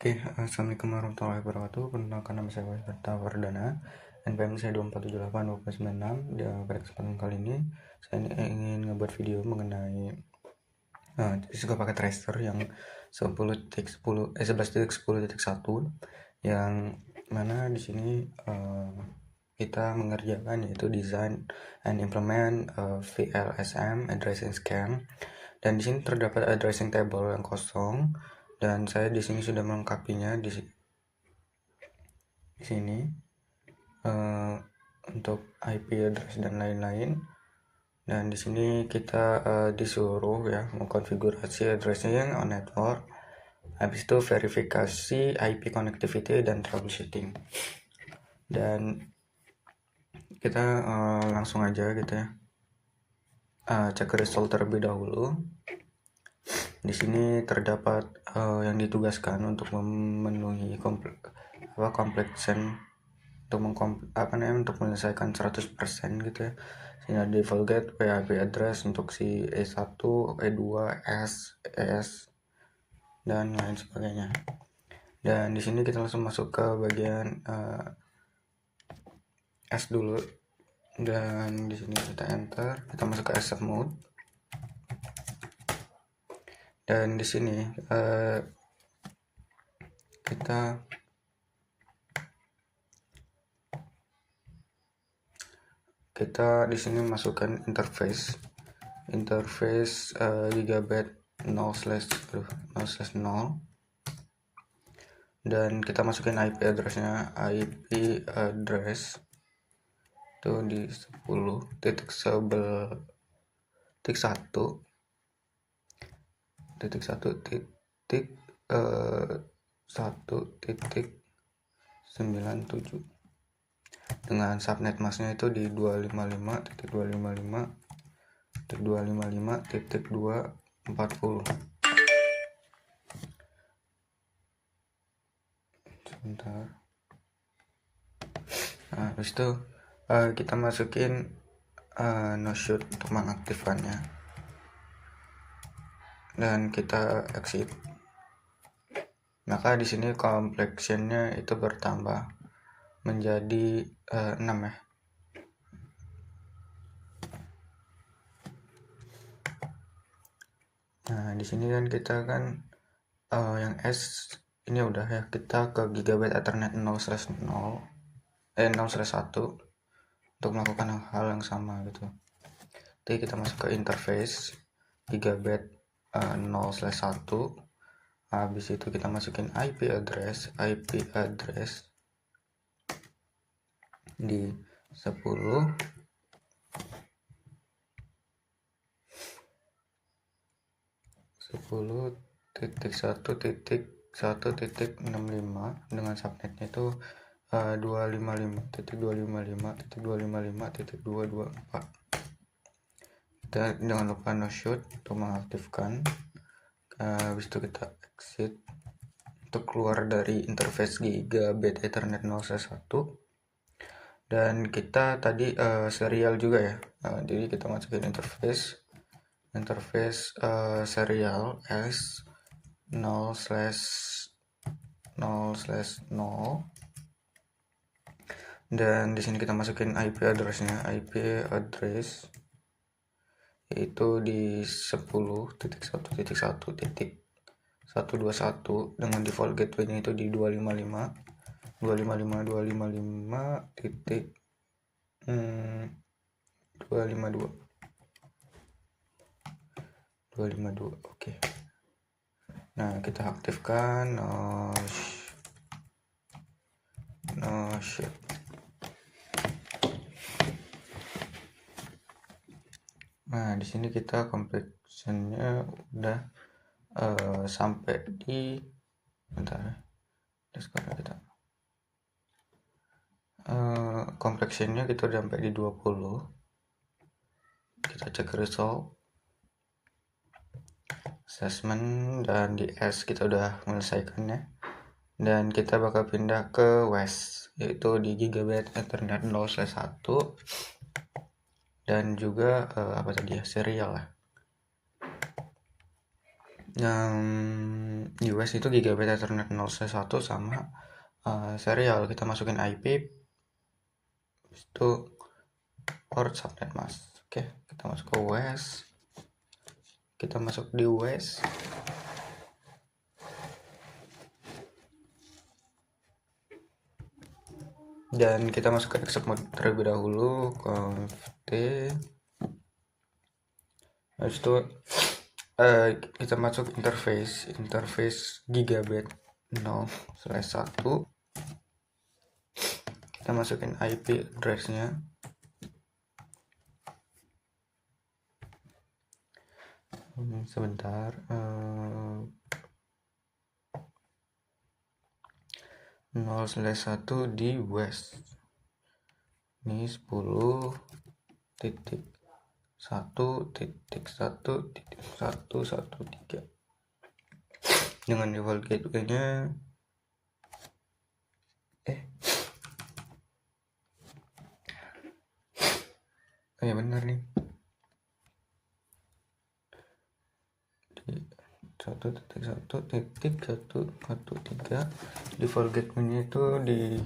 Assalamualaikum warahmatullahi wabarakatuh. Perkenalkan, nama saya Wisata Wardana, NPM saya 2478 Pada kesempatan kali ini, saya ingin ngebuat video mengenai juga pakai tracer yang 11.10.1, yang mana di sini kita mengerjakan yaitu design and implement VLSM addressing scheme, dan di sini terdapat addressing table yang kosong, dan saya di sini sudah melengkapinya di sini untuk IP address dan lain-lain. Dan di sini kita disuruh ya mengkonfigurasi addressing on network, habis itu verifikasi IP connectivity dan troubleshooting. Dan kita langsung aja gitu ya, cek result terlebih dahulu. Di sini terdapat yang ditugaskan untuk memenuhi completion untuk menyelesaikan 100% gitu ya. Sini ada default gateway, IP address untuk si E1, E2, ES dan lain sebagainya. Dan di sini kita langsung masuk ke bagian S dulu, dan di sini kita enter, kita masuk ke asset mode. Dan di sini kita di sini masukkan interface gigabit 0/0, dan kita masukin IP addressnya. IP address itu di 10.1.1.1.97 dengan subnet masknya itu di 255.255.255.240. Sebentar. Nah, habis itu kita masukin no shoot untuk mengaktifkannya, dan kita exit. Maka di sini complexionnya itu bertambah menjadi 6 ya. Nah, di sini kan kita yang S ini udah ya, kita ke gigabit ethernet 0/1 untuk melakukan hal yang sama gitu. Jadi kita masuk ke interface gigabit 0/1. Habis itu kita masukin IP address di 10.1.1.65 dengan subnetnya itu 255.255.255.224. Kita jangan lupa no shoot untuk mengaktifkan. Habis itu kita exit untuk keluar dari interface gigabit ethernet 0/1. Dan kita tadi serial juga ya, jadi kita masukin interface serial S 0/0/0, dan di sini kita masukin IP addressnya. IP address itu di 10.1.1.121 dengan default gateway-nya itu di 255.252. Oke. Nah, kita aktifkan no shit. Nah, di sini kita completionnya udah sampai di sekarang kita complexionnya kita udah sampai di 20. Kita cek result assessment, dan di S kita udah menyelesaikannya, dan kita bakal pindah ke West, yaitu di gigabit ethernet 0/1, dan juga serial lah. yang US itu gigabit Ethernet 0/1 sama serial. Kita masukin IP itu port subnet mas. Oke, kita masuk ke US, kita masuk di US, dan kita masuk ke accept mode terlebih dahulu, conft. Habis itu kita masuk interface gigabit 0/1. Kita masukin IP address-nya. Sebentar, 0/1 di west. Ini 10.1.1.113 dengan default gateway-nya ya benar nih, 1.1.1.13. default gateway-nya itu di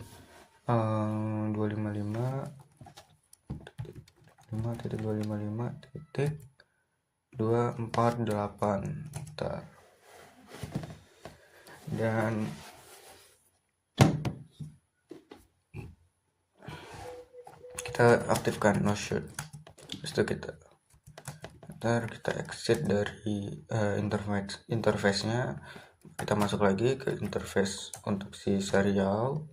255.255.248. Bentar. Dan kita aktifkan no shoot. Setelah kita exit dari interface-nya, kita masuk lagi ke interface untuk si serial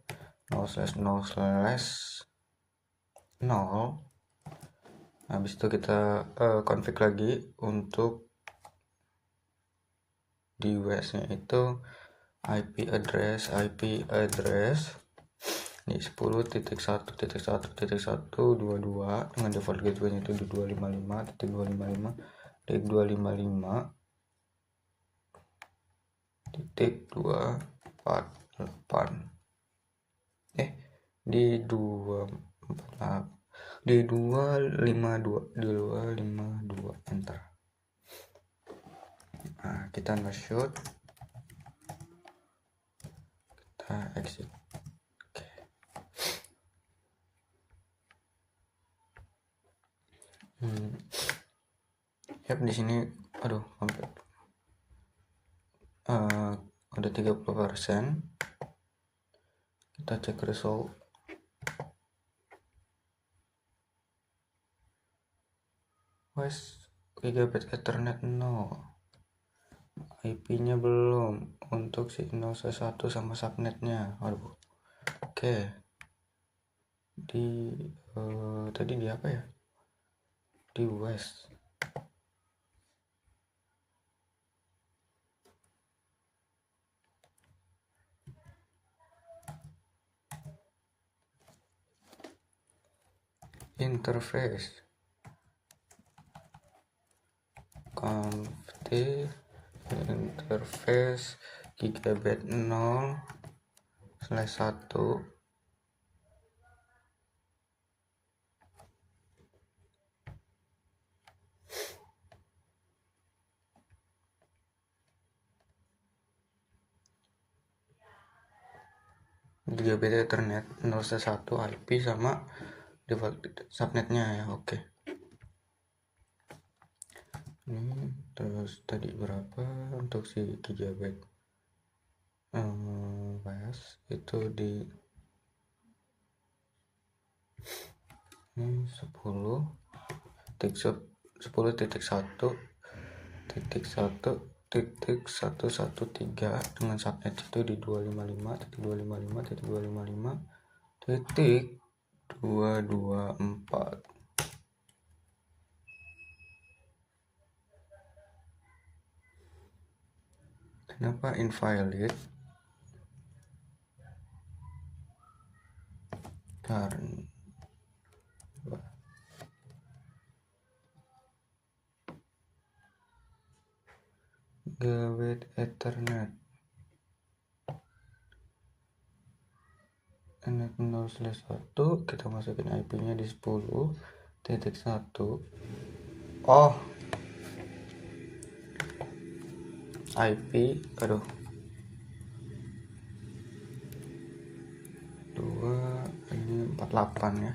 0/0/0. Habis itu kita config lagi untuk di US-nya itu IP address ini 10.1.1.122 dengan default gateway itu di 255.255.248 di 252 enter. Nah, kita nge-shoot, kita exit. Yap, di sini hampir ada 30%. Kita cek result. Gigabit Ethernet 0, IP-nya belum untuk si 0/1 sama subnetnya. Oke. Tadi di apa ya? Di West. Interface conft interface gigabit 0/1 gigabit Ethernet 0/1 IP sama default subnetnya ya. Oke. Ini terus tadi berapa untuk si gigabit itu di ini 10.1.1.113 dengan subnet itu di 255.255.224. Kenapa invalid? Karena gigabit Ethernet 0/1, kita masukin IP-nya di 10.1. IP, aduh, 2 ini 48 ya.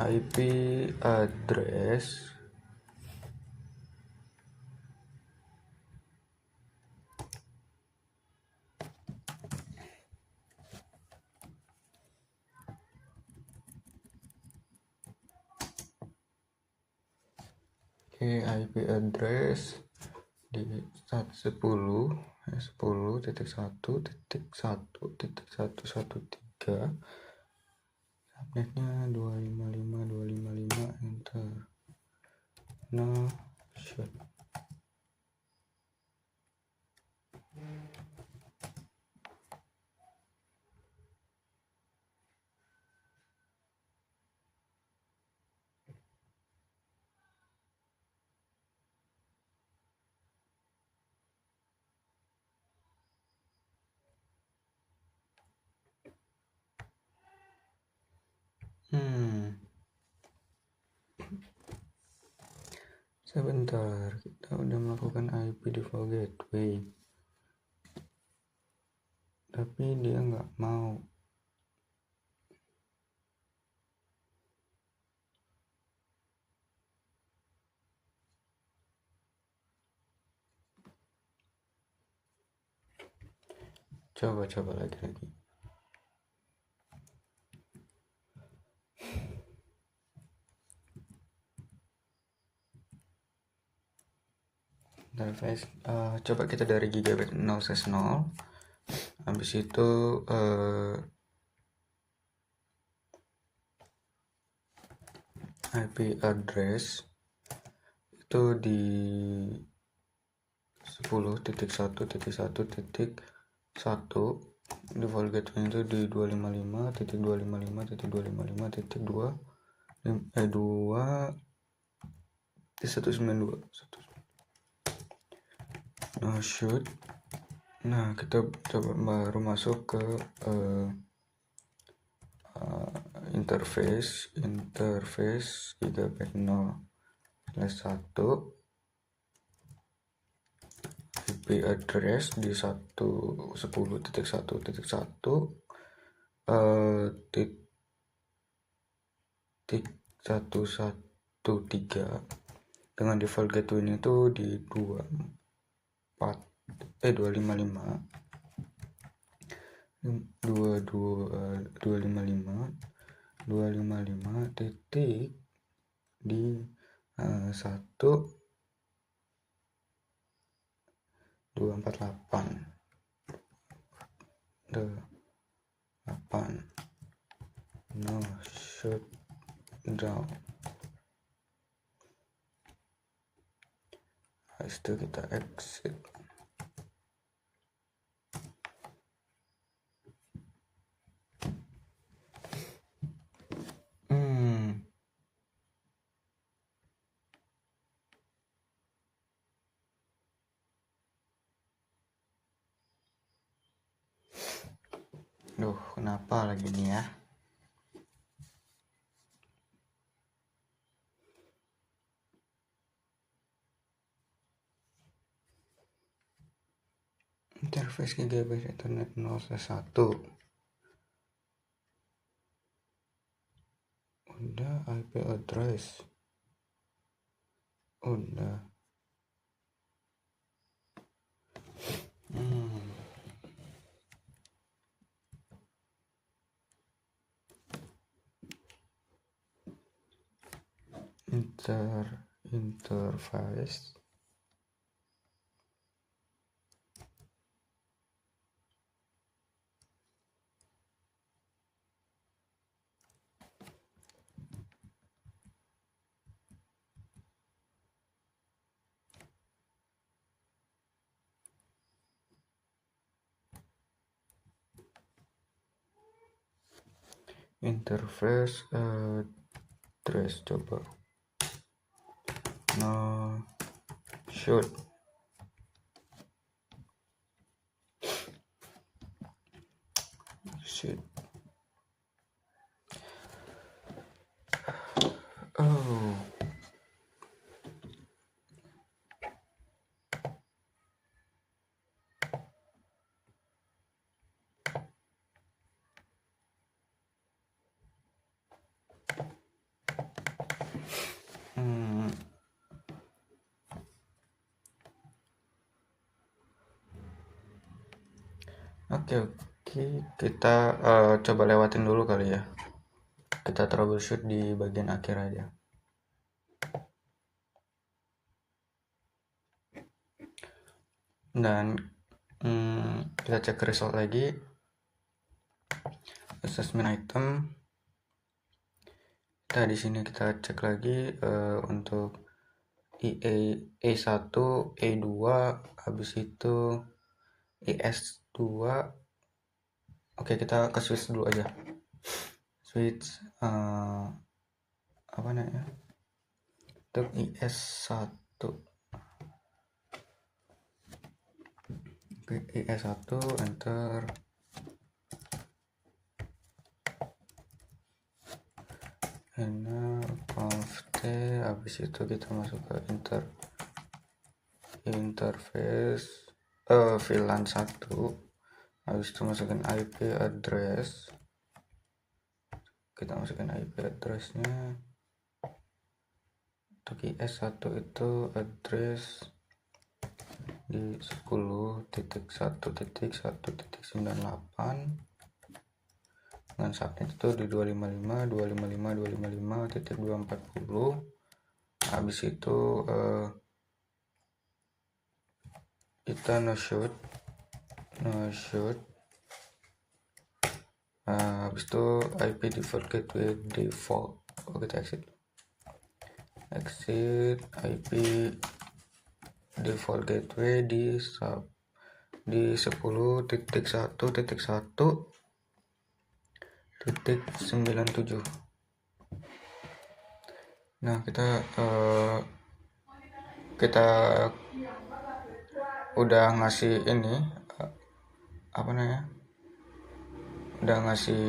IP address IP address di 10.1.1.1.113, subnetnya 255.255 enter. No shit. Sebentar, kita udah melakukan IP default gateway, tapi dia nggak mau. Coba lagi. Interface, coba kita dari gigabit 0/0. Habis itu IP address itu di 10.1.1.1 default gateway itu di 255.255.2.2.192. Nah shoot. Nah kita coba baru masuk ke interface gigabit 0/1 IP address di 10.1.1.1.113 dengan default gateway ini tuh di 255 titik di 1.248 no shut down. Habis itu kita exit. Duh, kenapa lagi nih ya? Interface gigabit Ethernet 0/1. Udah IP address. Udah. Interface address coba. No shoot. Shit. Oh. Oke, kita coba lewatin dulu kali ya. Kita troubleshoot di bagian akhir aja. Dan kita cek result lagi. Assessment item. Nah, di sini kita cek lagi untuk E1, E2, habis itu ES2. Oke, kita ke switch dulu aja. Switch apa namanya? Untuk ES1. Oke, ES1 enter. Enak, conf t, habis itu kita masuk ke interface VLAN 1, habis itu masukin IP address, kita masukin IP addressnya. Untuk IS1 itu address di 10.1.1.98 dengan subnet itu di 255.255.255.240. Habis itu kita no shoot. Habis itu IP default gateway default. Kita exit IP default gateway di 10.1.1.97. Nah, kita udah ngasih ini udah ngasih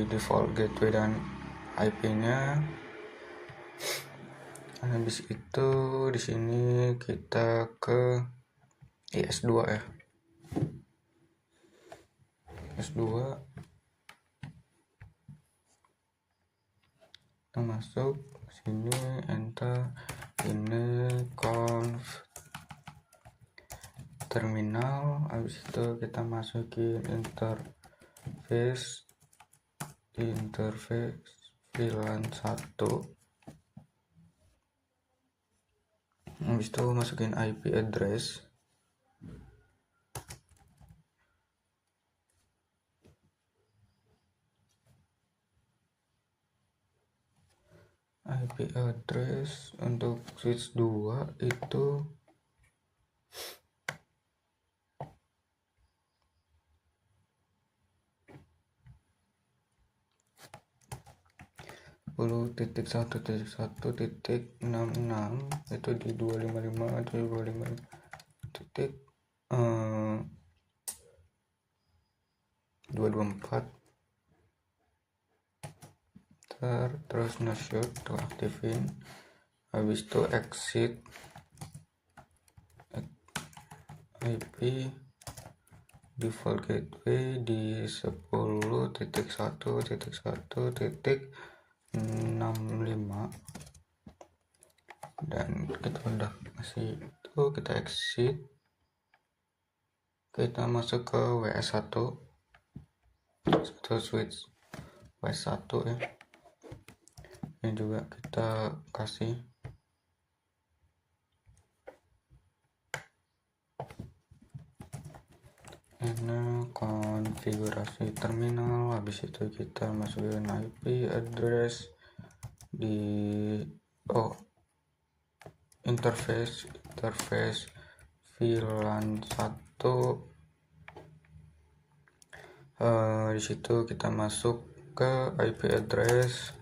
default gateway dan IP-nya. Habis itu di sini kita ke ES2 ya. ES2 kita masuk sini, enter, ini conf terminal. Habis itu kita masukin interface VLAN 1. Habis itu masukin IP address. IP address untuk switch 2 itu 10.1.1.66 itu di 255 atau 254. Terus no-shoot tuh aktifin. Habis itu exit IP default gateway di 10.1.1.65 dan kita udah masih itu, kita exit, kita masuk ke WS1 switch WS1 ya. Ini juga kita kasih ini konfigurasi terminal. Habis itu kita masukin IP address di interface VLAN 1. Di situ kita masuk ke IP address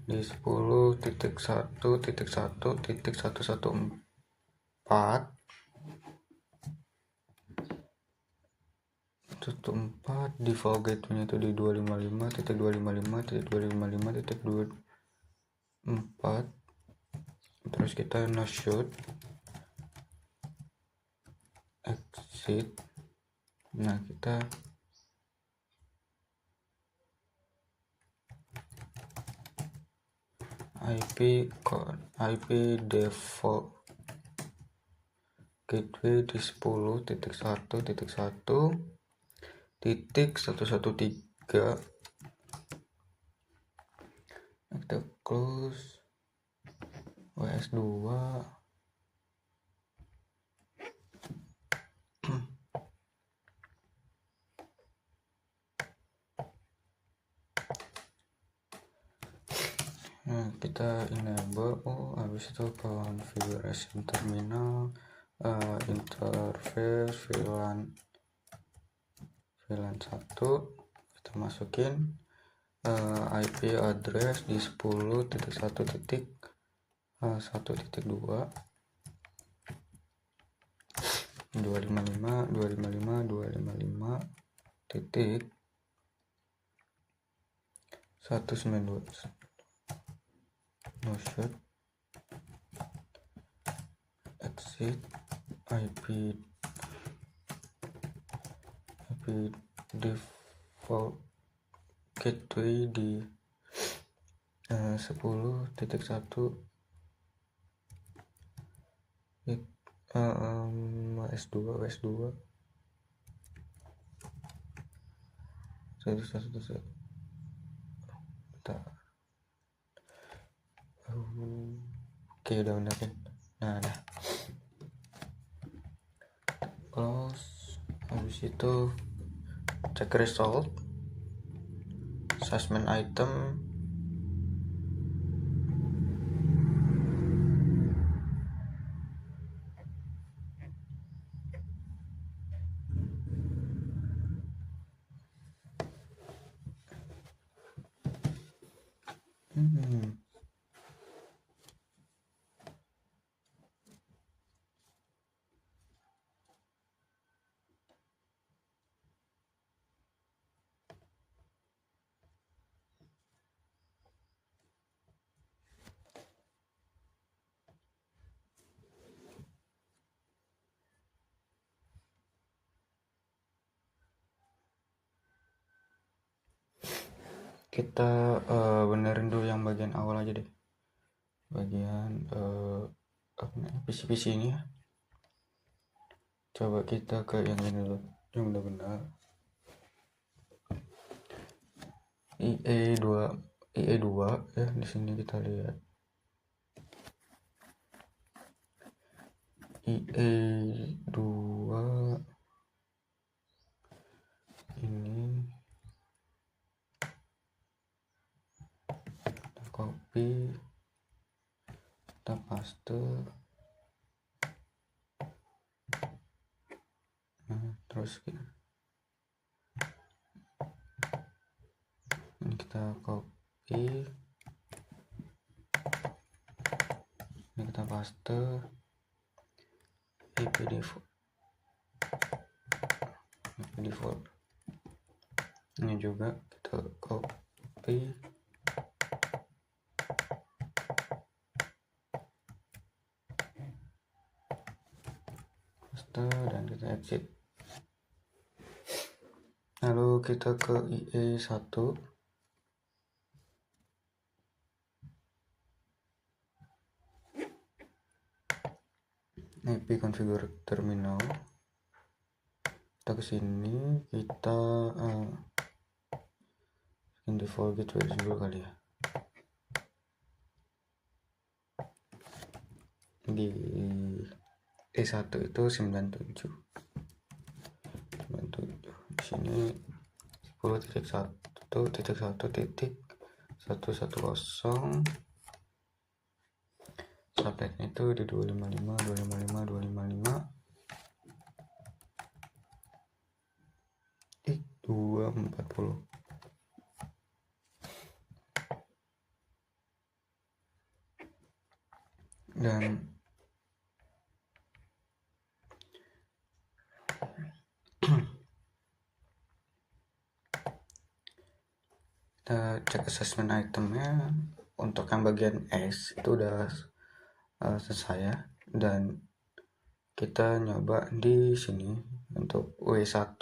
di 10.1.1.114 default gateway itu di 255.255.255.254. terus kita no shoot exit. Nah, kita IP default gateway di 10.1.1.113. Kita close WS2. Nah, kita enable. Habis itu configuration terminal, interface VLAN 1 kita masukin IP address di 10.1.1.2 255 titik 192. No shoot exit IP default gateway di 10.1 WS2 oke, udah benerin. Nah, close. Habis itu cek result suspend item. Kita benerin dulu yang bagian awal aja deh, bagian PC ini ya. Coba kita ke yang ini dulu, yang udah benar. IE2 ya, di sini kita lihat IE2 ini kita copy, kita paste. Nah, terus ini kita copy, ini kita paste. IP default ini juga kita copy, paste, dan kita exit. Lalu kita ke IE1. IP configure terminal. Kita ke sini, kita default gateway dulu kali ya. Di E1 itu 97. Di sini 10.1.1.110. Subnetnya itu di 255 240. Dan kita cek assessment itemnya. Untuk yang bagian S itu udah selesai ya, dan kita nyoba di sini untuk W1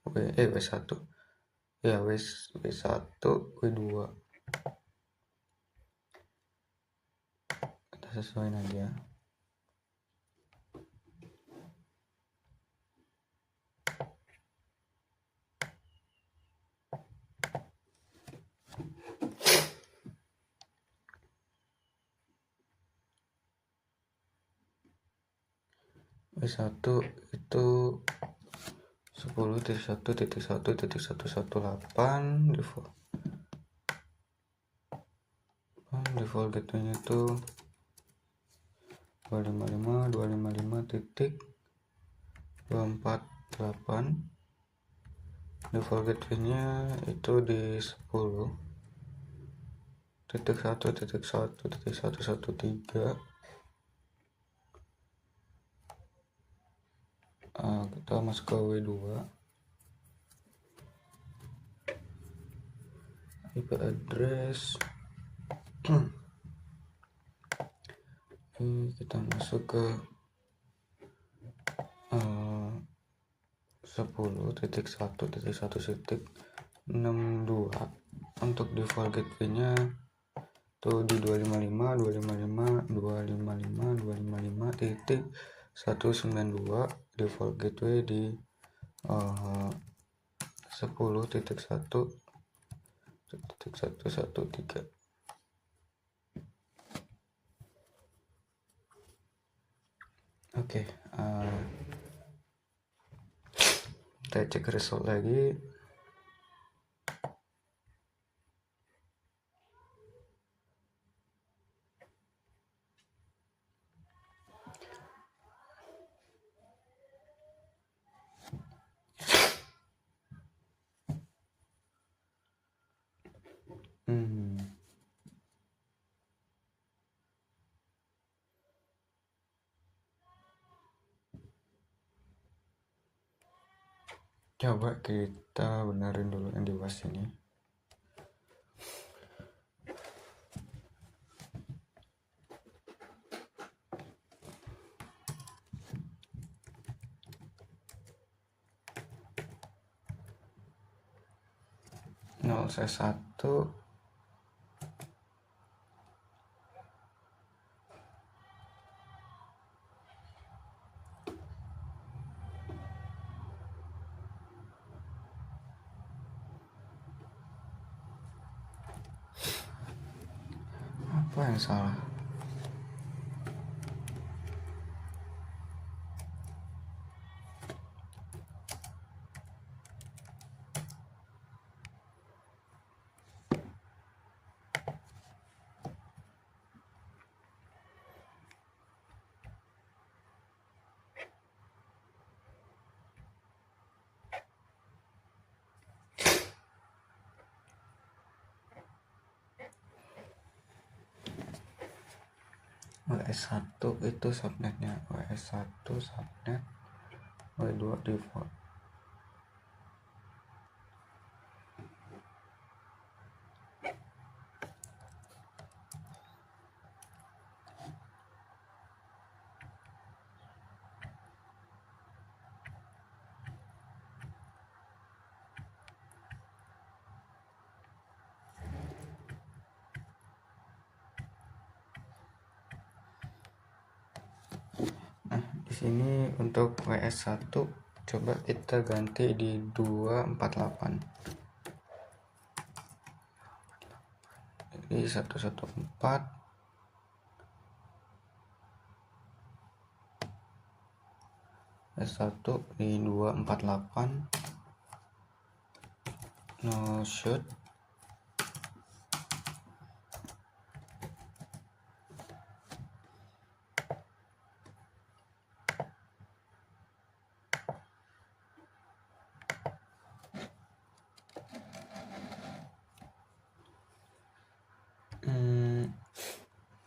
W1 W2. sesuaiin aja. W1 itu 10.1.1.118 default gateway-nya itu 255.255.248. default gateway-nya itu di 10.1.1.113. Kita masuk ke W2. IP address kita masuk ke 10.1.1.62. untuk default gateway-nya tuh di 255.255.255.192. default gateway di 10.1.1.113. Oke, kita cek result lagi. Coba kita benerin dulu yang di WAS ini. C1 apa yang salah? WS1 itu subnetnya, WS1 subnet, W2 default. Di sini untuk WS1 coba kita ganti di 248. Jadi 114 S1 di 248 no shoot.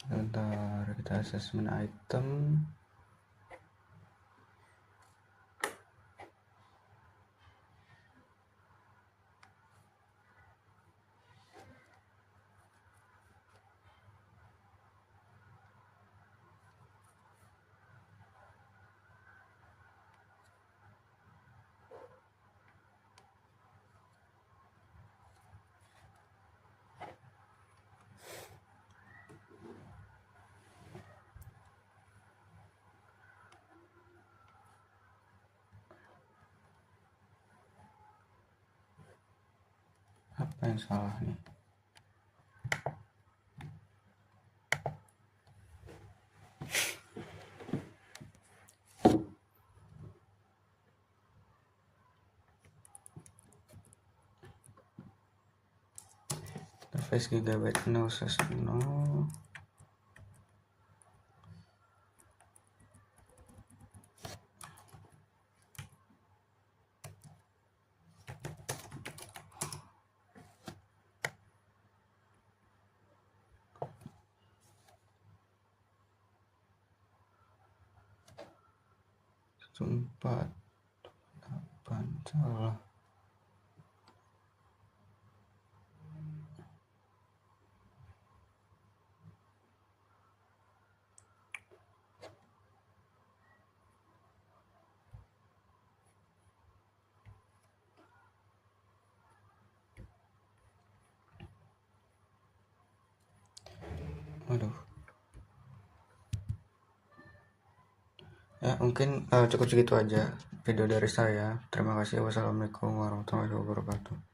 Bentar, kita assessment item. Apa yang salah nih? Interface gigabyte no says no. Empat delapan salah. Aduh. Ya mungkin cukup segitu aja video dari saya. Terima kasih. Wassalamualaikum warahmatullahi wabarakatuh.